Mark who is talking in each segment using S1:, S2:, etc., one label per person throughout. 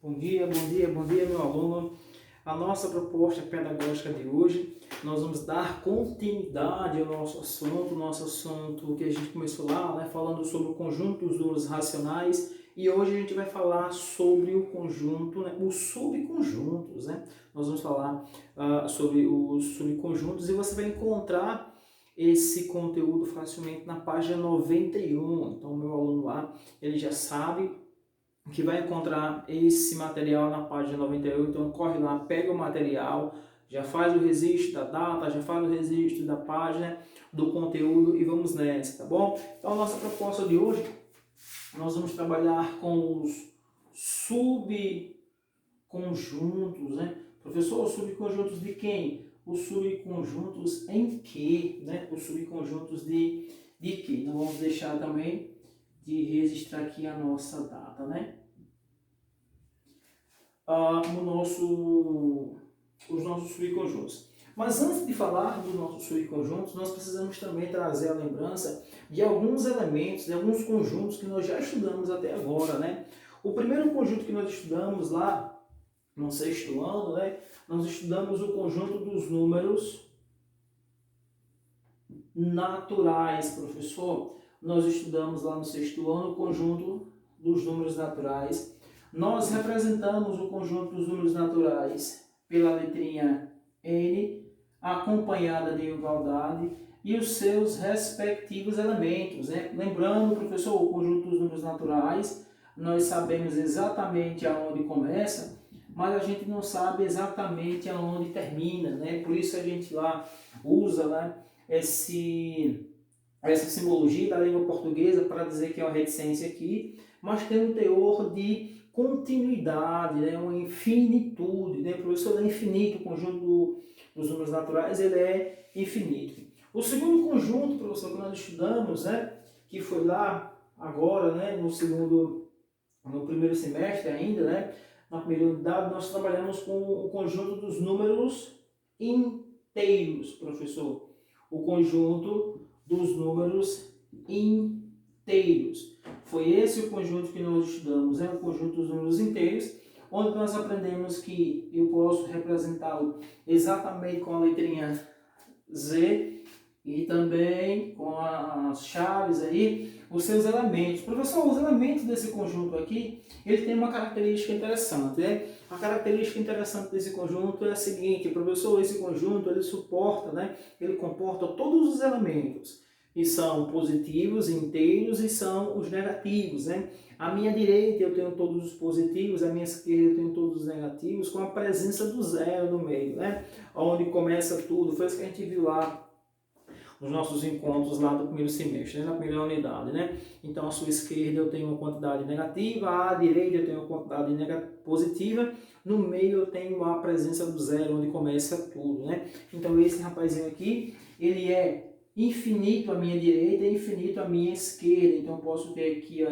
S1: Bom dia, meu aluno. A nossa proposta pedagógica de hoje, nós vamos dar continuidade ao nosso assunto que a gente começou lá, né, falando sobre o conjunto dos números racionais, e hoje a gente vai falar sobre o conjunto, né, os subconjuntos, né? Nós vamos falar sobre os subconjuntos e você vai encontrar esse conteúdo facilmente na página 91. Então, o meu aluno lá, ele já sabe que vai encontrar esse material na página 91, então corre lá, pega o material, já faz o registro da data, já faz o registro da página, do conteúdo e vamos nessa, tá bom? Então a nossa proposta de hoje, nós vamos trabalhar com os subconjuntos, né? Professor, os subconjuntos de quem? Os subconjuntos em que, né? Os subconjuntos de que? Então vamos deixar também de registrar aqui a nossa data, né? Os nossos subconjuntos. Mas antes de falar dos nossos subconjuntos, nós precisamos também trazer a lembrança de alguns elementos, de alguns conjuntos que nós já estudamos até agora, né? O primeiro conjunto que nós estudamos lá no sexto ano, né? Nós estudamos o conjunto dos números naturais, professor. Nós estudamos lá no sexto ano o conjunto dos números naturais. Nós representamos o conjunto dos números naturais pela letrinha N, acompanhada de igualdade, e os seus respectivos elementos, né? Lembrando, professor, o conjunto dos números naturais, nós sabemos exatamente aonde começa, mas a gente não sabe exatamente aonde termina, né? Por isso a gente lá usa, né, essa simbologia da língua portuguesa para dizer que é uma reticência aqui, mas tem um teor de continuidade, né, uma infinitude, né? Professor, é infinito, o conjunto dos números naturais ele é infinito. O segundo conjunto, professor, que nós estudamos, né, que foi lá agora, né, no primeiro semestre ainda, né, na primeira unidade, nós trabalhamos com o conjunto dos números inteiros, professor. O conjunto dos números inteiros. Foi esse o conjunto que nós estudamos, o conjunto dos números inteiros, onde nós aprendemos que eu posso representá-lo exatamente com a letrinha Z e também com as chaves aí, os seus elementos. Professor, os elementos desse conjunto aqui, ele tem uma característica interessante, né? A característica interessante desse conjunto é a seguinte, professor, esse conjunto ele suporta, né? Ele comporta todos os elementos, e são positivos, inteiros, e são os negativos, né? À minha direita eu tenho todos os positivos, à minha esquerda eu tenho todos os negativos, com a presença do zero no meio, né? Onde começa tudo, foi isso que a gente viu lá nos nossos encontros lá do primeiro semestre, né, na primeira unidade, né? Então, à sua esquerda eu tenho uma quantidade negativa, à direita eu tenho uma quantidade positiva, no meio eu tenho a presença do zero, onde começa tudo, né? Então, esse rapazinho aqui, ele é infinito à minha direita e infinito à minha esquerda. Então, eu posso ter aqui, ó,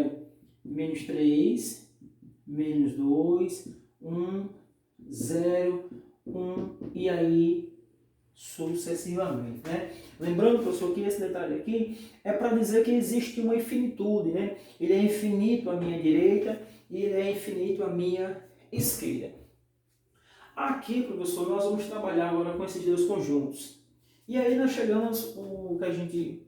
S1: menos 3, menos 2, 1, 0, 1, e aí sucessivamente, né? Lembrando, professor, que esse detalhe aqui é para dizer que existe uma infinitude, né? Ele é infinito à minha direita e ele é infinito à minha esquerda. Aqui, professor, nós vamos trabalhar agora com esses dois conjuntos. E aí nós chegamos o que a gente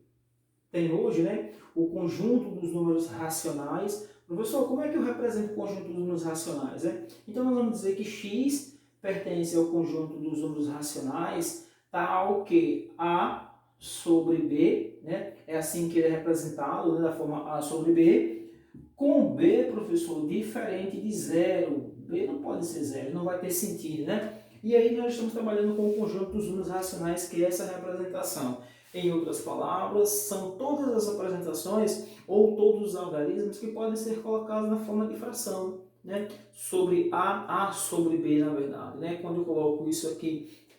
S1: tem hoje, né? O conjunto dos números racionais. Professor, como é que eu represento o conjunto dos números racionais, né? Então nós vamos dizer que x pertence ao conjunto dos números racionais tal que A sobre B, né? É assim que ele é representado, né? Da forma A sobre B, com B, professor, diferente de zero. B não pode ser zero, não vai ter sentido, né? E aí nós estamos trabalhando com o conjunto dos números racionais, que é essa representação. Em outras palavras, são todas as representações ou todos os algarismos que podem ser colocados na forma de fração, né? Sobre A sobre B, na verdade, né? Quando eu coloco isso aqui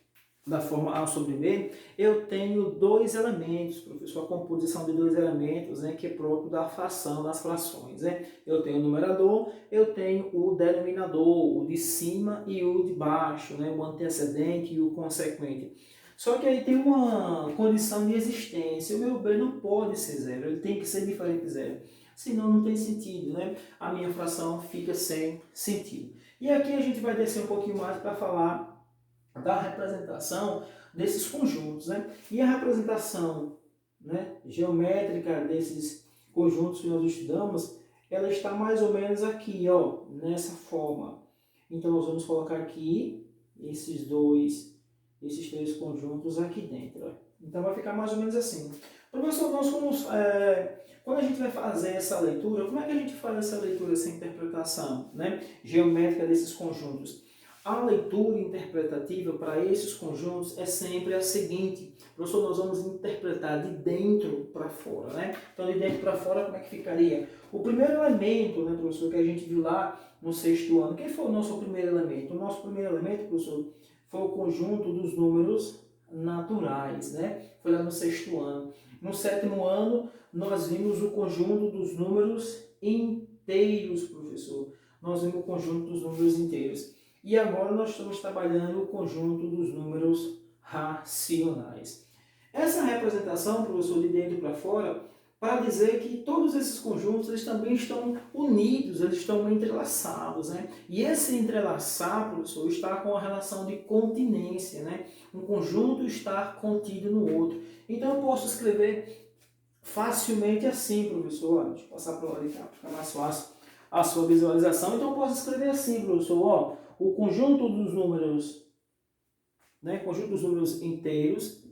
S1: da forma A sobre B, eu tenho dois elementos, professor, a composição de dois elementos, né, que é próprio da fração, das frações, né? Eu tenho o numerador, eu tenho o denominador, o de cima e o de baixo, né, o antecedente e o consequente. Só que aí tem uma condição de existência, o meu B não pode ser zero, ele tem que ser diferente de zero. senão não tem sentido, né? A minha fração fica sem sentido. E aqui a gente vai descer um pouquinho mais para falar da representação desses conjuntos, né? E a representação, né, geométrica desses conjuntos que nós estudamos, ela está mais ou menos aqui, ó, nessa forma. Então nós vamos colocar aqui esses três conjuntos aqui dentro. Ó. Então vai ficar mais ou menos assim. Professor, nós vamos, quando a gente vai fazer essa leitura, como é que a gente faz essa leitura, essa interpretação, né, geométrica desses conjuntos? A leitura interpretativa para esses conjuntos é sempre a seguinte. Professor, nós vamos interpretar de dentro para fora, né? Então, de dentro para fora, como é que ficaria? O primeiro elemento, né, professor, que a gente viu lá no 6º ano, quem foi o nosso primeiro elemento? O nosso primeiro elemento, professor, foi o conjunto dos números naturais, né? Foi lá no 6º ano. No 7º ano, nós vimos o conjunto dos números inteiros, professor. Nós vimos o conjunto dos números inteiros. E agora nós estamos trabalhando o conjunto dos números racionais. Essa representação, professor, de dentro para fora, para dizer que todos esses conjuntos eles também estão unidos, eles estão entrelaçados, né? E esse entrelaçar, professor, está com a relação de continência, né? Um conjunto está contido no outro. Então eu posso escrever facilmente assim, professor. Deixa eu passar para lá de cá, para ficar mais fácil a sua visualização. Então eu posso escrever assim, professor, ó, o conjunto dos números, né, conjunto dos números inteiros